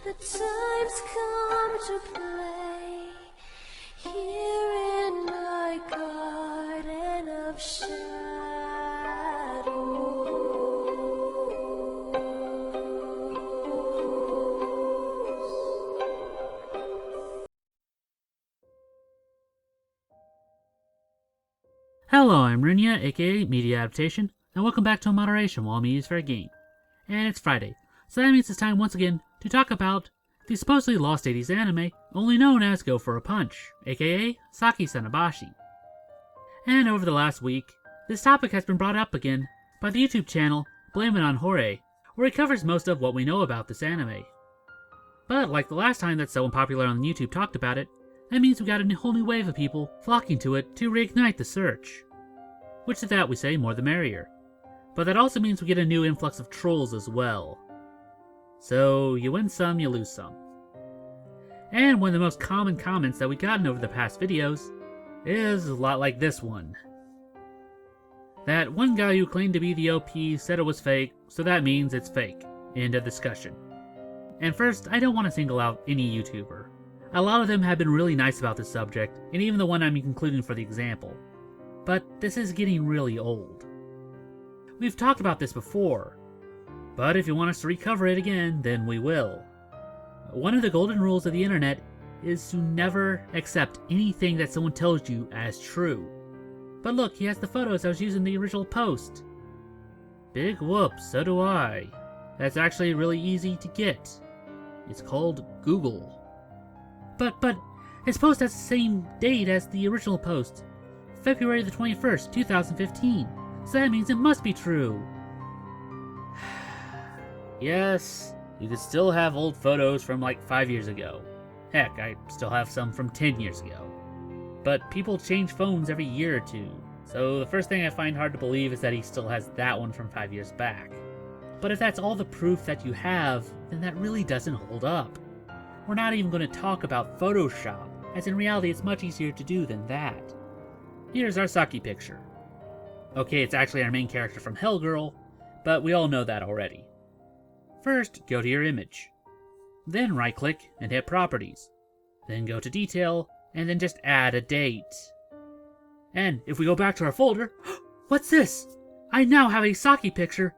The time's come to play here in my garden of shadows. Hello, I'm Runya, aka Media Adaptation, and welcome back to Moderation while Media is fair game. And it's Friday, so that means it's time once again to talk about the supposedly lost 80s anime, only known as Go For A Punch, aka Saki Sanobashi. And over the last week, this topic has been brought up again by the YouTube channel Blame It On Hore, where it covers most of what we know about this anime. But like the last time that someone popular on YouTube talked about it, that means we got a whole new wave of people flocking to it to reignite the search. Which to that we say more the merrier. But that also means we get a new influx of trolls as well. So you win some, you lose some. And one of the most common comments that we've gotten over the past videos is a lot like this one. That one guy who claimed to be the OP said it was fake, so that means it's fake. End of discussion. And first, I don't want to single out any YouTuber. A lot of them have been really nice about this subject, and even the one I'm including for the example. But this is getting really old. We've talked about this before, but if you want us to recover it again, then we will. One of the golden rules of the internet is to never accept anything that someone tells you as true. But look, he has the photos I was using in the original post. Big whoops, so do I. That's actually really easy to get. It's called Google. But his post has the same date as the original post, February the 21st, 2015, so that means it must be true. Yes, you could still have old photos from like 5 years ago. Heck, I still have some from 10 years ago. But people change phones every year or two, so the first thing I find hard to believe is that he still has that one from 5 years back. But if that's all the proof that you have, then that really doesn't hold up. We're not even going to talk about Photoshop, as in reality it's much easier to do than that. Here's our Saki picture. Okay, it's actually our main character from Hellgirl, but we all know that already. First, go to your image. Then right-click and hit Properties. Then go to Detail, and then just add a date. And if we go back to our folder, what's this? I now have a Saki picture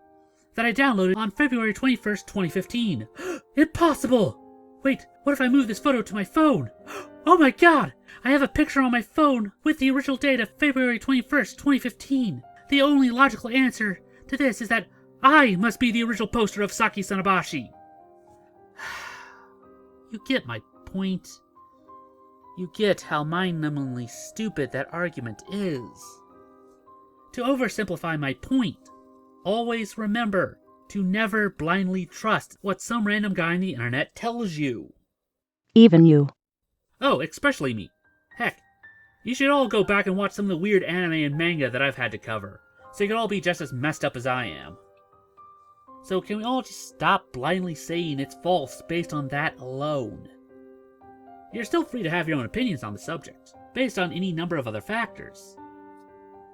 that I downloaded on February 21st, 2015. Impossible! Wait, what if I move this photo to my phone? Oh my god! I have a picture on my phone with the original date of February 21st, 2015. The only logical answer to this is that I must be the original poster of Saki Sanobashi. You get my point. You get how mind-numbingly stupid that argument is. To oversimplify my point, always remember to never blindly trust what some random guy on the internet tells you. Even you. Oh, especially me. Heck, you should all go back and watch some of the weird anime and manga that I've had to cover, so you can all be just as messed up as I am. So can we all just stop blindly saying it's false based on that alone? You're still free to have your own opinions on the subject, based on any number of other factors.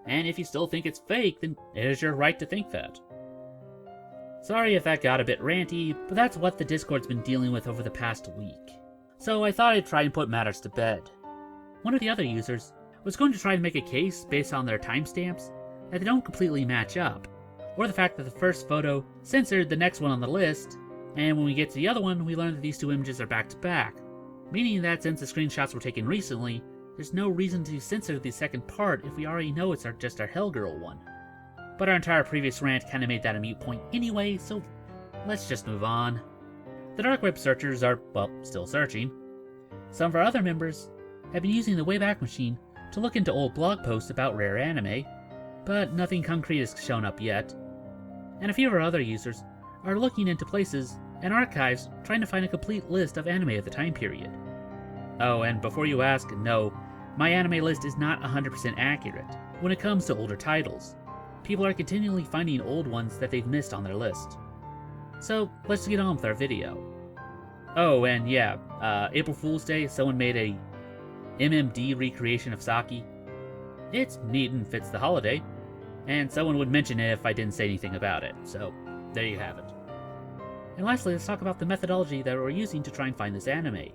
And if you still think it's fake, then it is your right to think that. Sorry if that got a bit ranty, but that's what the Discord's been dealing with over the past week. So I thought I'd try and put matters to bed. One of the other users was going to try and make a case based on their timestamps that they don't completely match up, or the fact that the first photo censored the next one on the list, and when we get to the other one, we learn that these two images are back to back, meaning that since the screenshots were taken recently, there's no reason to censor the second part if we already know it's just our Hellgirl one. But our entire previous rant kinda made that a moot point anyway, so let's just move on. The dark web searchers are, well, still searching. Some of our other members have been using the Wayback Machine to look into old blog posts about rare anime, but nothing concrete has shown up yet. And a few of our other users are looking into places and archives trying to find a complete list of anime of the time period. Oh, and before you ask, no, my anime list is not 100% accurate when it comes to older titles. People are continually finding old ones that they've missed on their list. So, let's get on with our video. Oh, and yeah, April Fool's Day, someone made a MMD recreation of Saki. It's neat and fits the holiday, and someone would mention it if I didn't say anything about it, so there you have it. And lastly, let's talk about the methodology that we're using to try and find this anime.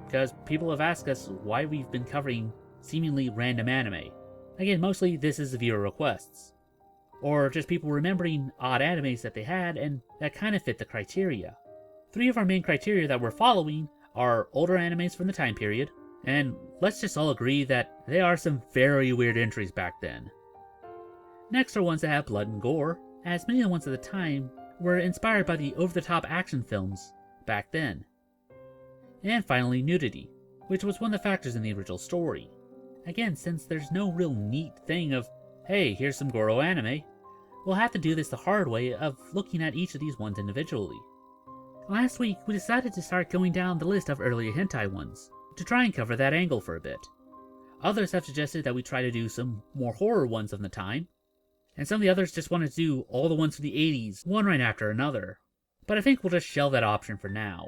Because people have asked us why we've been covering seemingly random anime. Again, mostly this is viewer requests. Or just people remembering odd animes that they had and that kind of fit the criteria. 3 of our main criteria that we're following are older animes from the time period, and let's just all agree that there are some very weird entries back then. Next are ones that have blood and gore, as many of the ones at the time were inspired by the over-the-top action films back then. And finally, nudity, which was one of the factors in the original story. Again, since there's no real neat thing of, hey, here's some Goro anime, we'll have to do this the hard way of looking at each of these ones individually. Last week, we decided to start going down the list of earlier hentai ones, to try and cover that angle for a bit. Others have suggested that we try to do some more horror ones of the time, and some of the others just wanted to do all the ones from the 80s, one right after another. But I think we'll just shelve that option for now.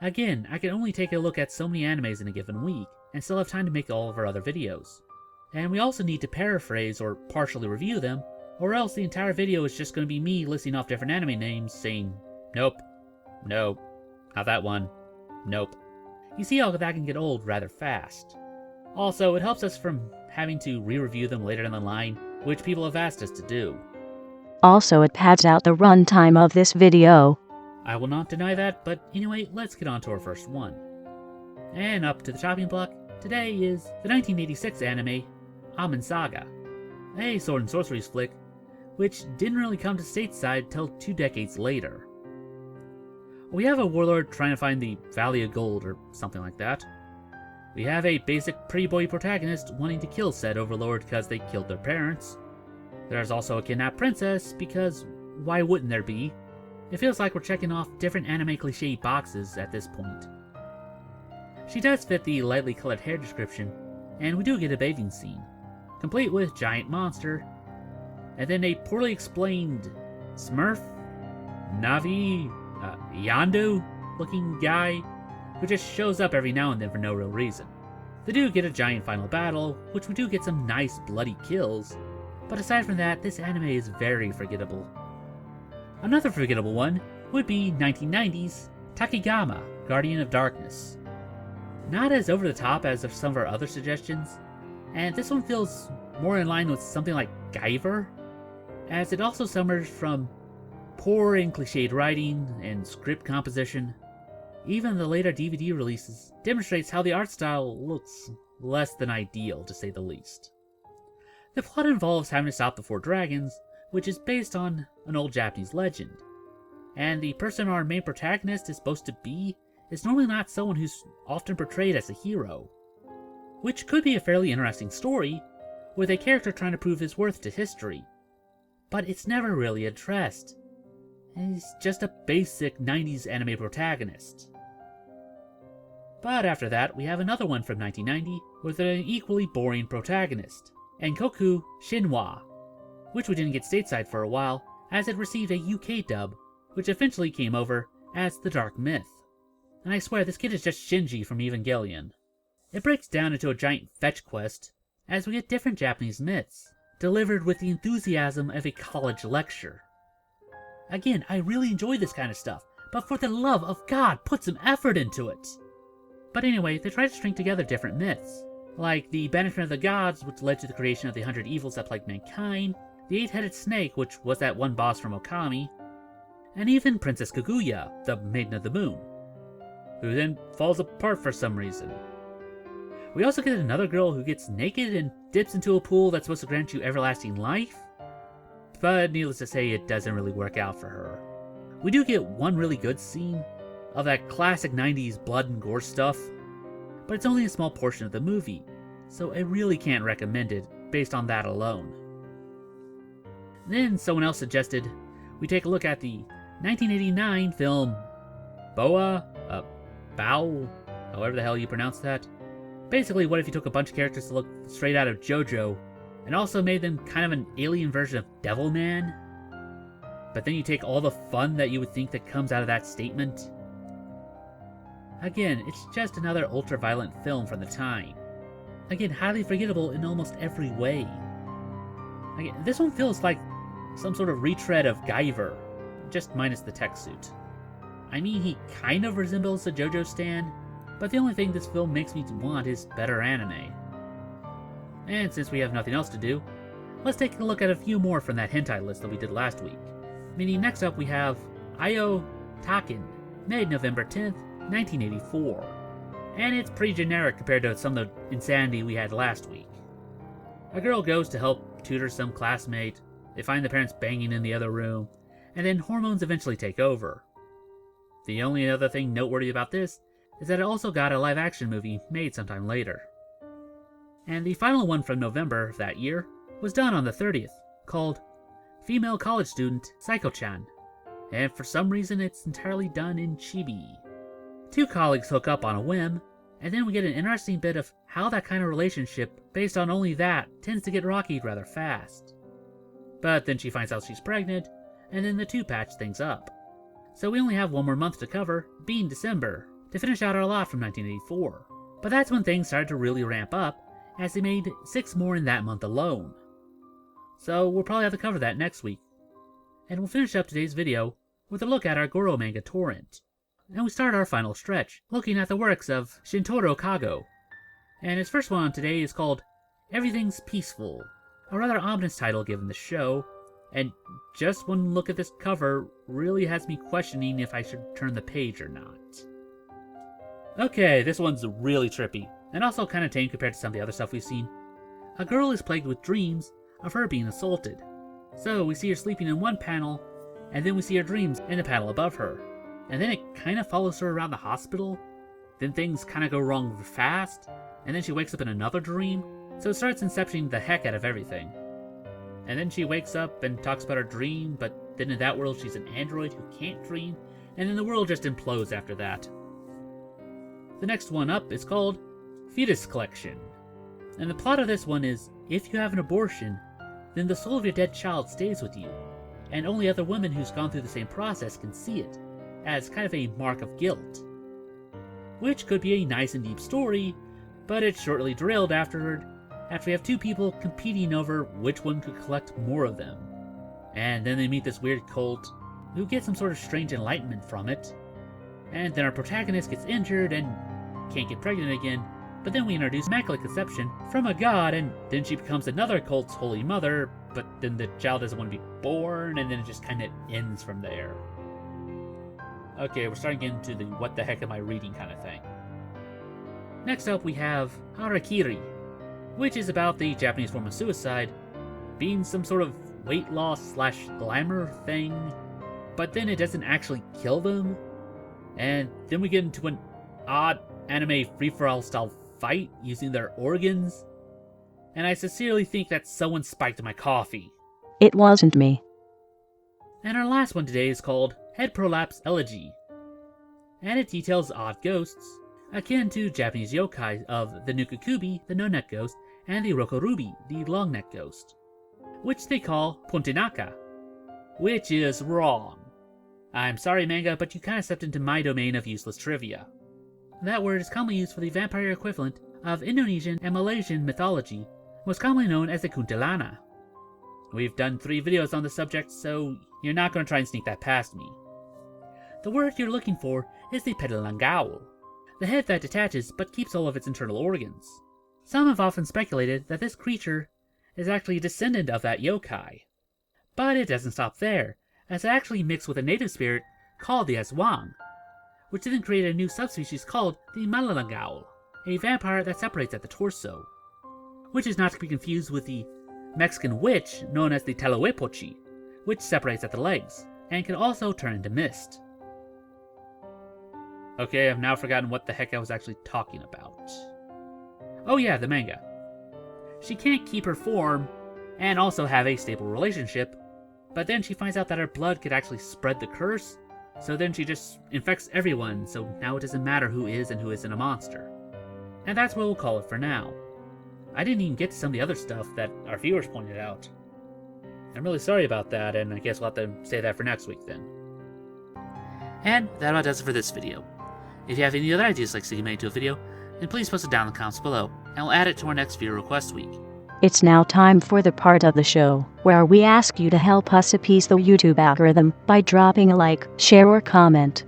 Again, I can only take a look at so many animes in a given week, and still have time to make all of our other videos. And we also need to paraphrase or partially review them, or else the entire video is just going to be me listing off different anime names, saying, nope, nope, not that one, nope. You see how that can get old rather fast. Also, it helps us from having to re-review them later down the line, which people have asked us to do. Also, it pads out the runtime of this video. I will not deny that, but anyway, let's get on to our first one. And up to the chopping block, today is the 1986 anime, Amen Saga, a sword and sorcery flick, which didn't really come to stateside till 2 decades later. We have a warlord trying to find the Valley of Gold or something like that. We have a basic pretty boy protagonist wanting to kill said overlord because they killed their parents. There's also a kidnapped princess because why wouldn't there be? It feels like we're checking off different anime cliché boxes at this point. She does fit the lightly colored hair description, and we do get a bathing scene, complete with giant monster, and then a poorly explained Smurf, Navi, Yondu looking guy who just shows up every now and then for no real reason. They do get a giant final battle, which we do get some nice bloody kills, but aside from that, this anime is very forgettable. Another forgettable one would be 1990's Takegama, Guardian of Darkness. Not as over the top as some of our other suggestions, and this one feels more in line with something like Guyver, as it also suffers from poor and cliched writing and script composition. Even the later DVD releases demonstrates how the art style looks less than ideal, to say the least. The plot involves having to stop the 4 dragons, which is based on an old Japanese legend. And the person our main protagonist is supposed to be is normally not someone who's often portrayed as a hero. Which could be a fairly interesting story, with a character trying to prove his worth to history. But it's never really addressed. He's just a basic 90s anime protagonist. But after that, we have another one from 1990 with an equally boring protagonist, Enkoku Shinwa, which we didn't get stateside for a while, as it received a UK dub, which eventually came over as The Dark Myth. And I swear, this kid is just Shinji from Evangelion. It breaks down into a giant fetch quest, as we get different Japanese myths, delivered with the enthusiasm of a college lecture. Again, I really enjoy this kind of stuff, but for the love of God, put some effort into it! But anyway, they try to string together different myths, like the banishment of the gods, which led to the creation of the 100 evils that plagued mankind, the 8-headed snake, which was that one boss from Okami, and even Princess Kaguya, the Maiden of the Moon, who then falls apart for some reason. We also get another girl who gets naked and dips into a pool that's supposed to grant you everlasting life, but needless to say, it doesn't really work out for her. We do get one really good scene of that classic 90s blood and gore stuff, but it's only a small portion of the movie, so I really can't recommend it based on that alone. Then someone else suggested we take a look at the 1989 film Boa, Bao, however the hell you pronounce that. Basically, what if you took a bunch of characters to look straight out of JoJo, and also made them kind of an alien version of Devilman? But then you take all the fun that you would think that comes out of that statement? Again, it's just another ultra-violent film from the time. Again, highly forgettable in almost every way. Again, this one feels like some sort of retread of Guyver, just minus the tech suit. I mean, he kind of resembles a JoJo stan, but the only thing this film makes me want is better anime. And since we have nothing else to do, let's take a look at a few more from that hentai list that we did last week. Meaning next up we have Ayo Taken, made November 10th, 1984. And it's pretty generic compared to some of the insanity we had last week. A girl goes to help tutor some classmate, they find the parents banging in the other room, and then hormones eventually take over. The only other thing noteworthy about this is that it also got a live-action movie made sometime later. And the final one from November of that year was done on the 30th, called Female College Student Psycho-chan, and for some reason it's entirely done in chibi. Two colleagues hook up on a whim, and then we get an interesting bit of how that kind of relationship, based on only that, tends to get rocky rather fast. But then she finds out she's pregnant, and then the two patch things up. So we only have one more month to cover, being December, to finish out our lot from 1984. But that's when things started to really ramp up, as they made 6 more in that month alone. So we'll probably have to cover that next week. And we'll finish up today's video with a look at our Goro manga torrent. And we start our final stretch, looking at the works of Shintaro Kago. And his first one today is called Everything's Peaceful, a rather ominous title given the show, and just one look at this cover really has me questioning if I should turn the page or not. Okay, this one's really trippy, and also kind of tame compared to some of the other stuff we've seen. A girl is plagued with dreams of her being assaulted. So we see her sleeping in one panel, and then we see her dreams in the panel above her. And then it kind of follows her around the hospital, then things kind of go wrong fast, and then she wakes up in another dream, so it starts inceptioning the heck out of everything. And then she wakes up and talks about her dream, but then in that world she's an android who can't dream, and then the world just implodes after that. The next one up is called Fetus Collection. And the plot of this one is, if you have an abortion, then the soul of your dead child stays with you, and only other women who's gone through the same process can see it, as kind of a mark of guilt. Which could be a nice and deep story, but it's shortly derailed afterward, after we have two people competing over which one could collect more of them. And then they meet this weird cult, who gets some sort of strange enlightenment from it, and then our protagonist gets injured and can't get pregnant again, but then we introduce Immaculate Conception from a god, and then she becomes another cult's holy mother, but then the child doesn't want to be born, and then it just kind of ends from there. Okay, we're starting to get into the what the heck am I reading kind of thing. Next up we have Harakiri, which is about the Japanese form of suicide being some sort of weight loss / glamour thing, but then it doesn't actually kill them. And then we get into an odd anime free-for-all style fight using their organs. And I sincerely think that someone spiked my coffee. It wasn't me. And our last one today is called Head Prolapse Elegy. And it details odd ghosts, akin to Japanese yokai of the Nukakubi, the no-neck ghost, and the Rokorubi, the long-neck ghost, which they call Pontenaka, which is wrong. I'm sorry manga, but you kinda stepped into my domain of useless trivia. That word is commonly used for the vampire equivalent of Indonesian and Malaysian mythology, most commonly known as the kuntilanak. We've done 3 videos on the subject, so you're not going to try and sneak that past me. The word you're looking for is the pedalangao, the head that detaches but keeps all of its internal organs. Some have often speculated that this creature is actually a descendant of that yokai. But it doesn't stop there, as it actually mixed with a native spirit called the Aswang, which then created a new subspecies called the Malalangao, a vampire that separates at the torso, which is not to be confused with the Mexican witch known as the Tlahuepochi, which separates at the legs, and can also turn into mist. Okay, I've now forgotten what the heck I was actually talking about. Oh yeah, the manga. She can't keep her form, and also have a stable relationship, but then she finds out that her blood could actually spread the curse, so then she just infects everyone, so now it doesn't matter who is and who isn't a monster. And that's what we'll call it for now. I didn't even get to some of the other stuff that our viewers pointed out. I'm really sorry about that, and I guess we'll have to say that for next week then. And that about does it for this video. If you have any other ideas like to make into a video, then please post it down in the comments below, and we'll add it to our next viewer request week. It's now time for the part of the show where we ask you to help us appease the YouTube algorithm by dropping a like, share, or comment.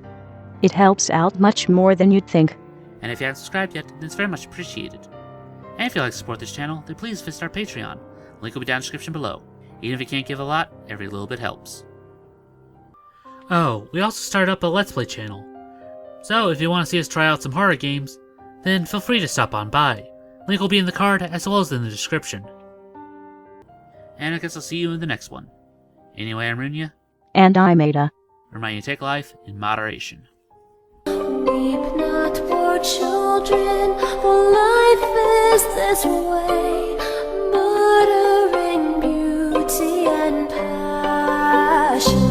It helps out much more than you'd think. And if you haven't subscribed yet, then it's very much appreciated. And if you'd like to support this channel, then please visit our Patreon. Link will be down in the description below. Even if you can't give a lot, every little bit helps. Oh, we also started up a Let's Play channel. So if you want to see us try out some horror games, then feel free to stop on by. Link will be in the card as well as in the description. And I guess I'll see you in the next one. Anyway, I'm Runya. And I'm Ada. Remind you to take life in moderation. Weep not, poor children, for life is this way, murdering beauty and passion.